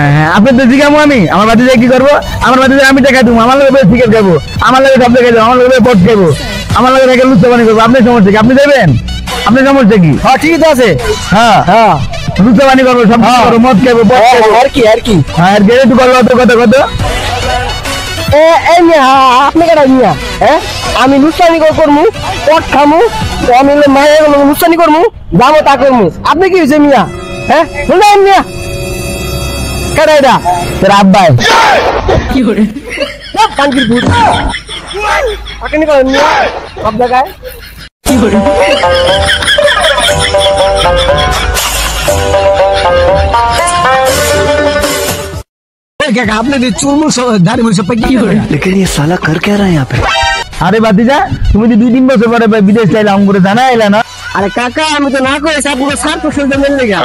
হ্যাঁ আপনি তো জিজ্ঞামো আমি আমার বাড়িতে কি করবো আমার বাড়িতে আমি টাকা দেবো আমার লোক সিগারেট খাবো আমার লোক সব টাকা দেবো আমার লোক বট খাবো আমার লোক থেকে লুচা পানি করবো আপনার সমস্যা কি আপনি দেবেন আপনার সমস্যা কি হ্যাঁ ঠিক আছে হ্যাঁ হ্যাঁ লুচা পানি করবো সব করবো মদ খাবো বট খাবো আর কি হ্যাঁ আর গেলে একটু করবো কত আপনি কেন মিয়া হ্যাঁ আমি লুচানি করবো পট খামু আমি মায়ের লুচানি করবো যাবো তা করবো আপনি কি হয়েছে মিয়া হ্যাঁ বুঝলেন মিয়া কেন এটা তোর আব্বাই কি করে কানকির ভূত আপনি করেন মিয়া সব জায়গায় কি করে आपने दाढ़ी मुझे लेकिन ये साला कर क्या रहा है यहाँ पे अरे बातीजा तुम्हें तो 2-3 बছর পরে বিদেশ লাইলা আম করে জানা এলা না আরে কাকা আমি তো না কই সব পুরো 60% মিল লাগা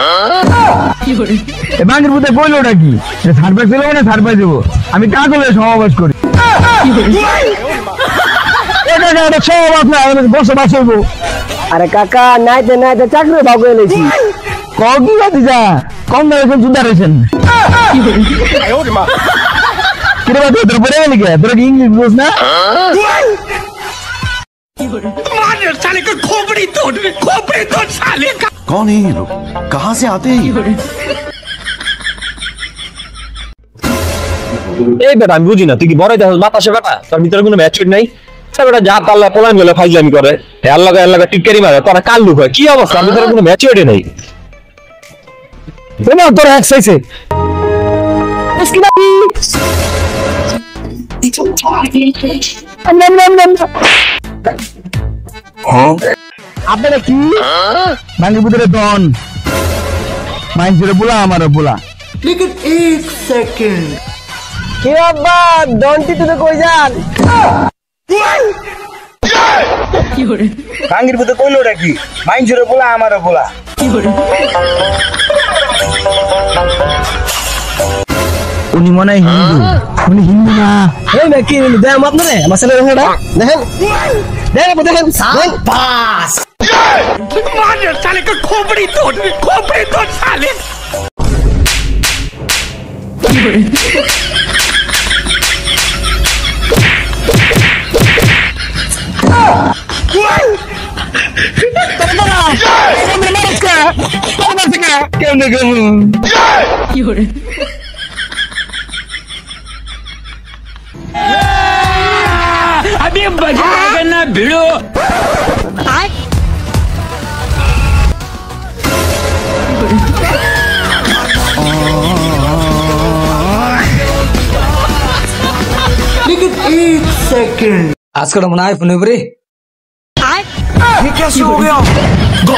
কি করে এ বাঙ্গির বুতে কইলোটা কি সারপ্রাইজ দিলো না সারপ্রাইজ দেব আমি কাকলে সমাবেশ করি কি করে এটা এটা সব আপনার বসবাস হইবো আরে কাকা নাইতে চাকরি ভাগ হয়ে লইছি কগি বাতীজা কম দামে সুন্দর হইছেন কি করে আয় ওরে মা কিরে বাতি তোর পড়ে গেলি কে তোর কি ইংলিশ বুঝ না मार साले का खोपड़ी तोड़ साले का कौन है ये लोग कहाँ से आते हैं এই বেটা আমি বুঝি না তুই কি বড় দেখ বাতাসে বেটা তোর ভিতরে কোনো ম্যাচুর নাই সে বেটা যা তাল্লা পোলান গেলে ফাইজলামি করে এর লাগা টিটকারি মারে তোরা কাল্লু হয় কি অবস্থা আমি তোর কোনো ম্যাচুরিটি নাই না তোর এক্সাইসে इसकी बात আপনারা কি ভাঙ্গি ভিতরে দন মাইন্সের বলা আমারও বলা लेकिन 1 सेकंड কি আব্বা দনটি তুমি কই যান কি করে ভাঙ্গির ভিতরে কইলোটা কি মাইন্সের বলা আমারও বলা কি করে উনি মনে হয় হিন্দু উনি হিন্দু না এই না কি দেখ আপনারে আমার ছেলের রংটা দেখেন पास मार साले का खोपड़ी तोड़ साले अभी बजाएगा ना भिड़ो लेकिन 1 सेकंड आज का मन आईफोन रे ये कैसे हो गया गो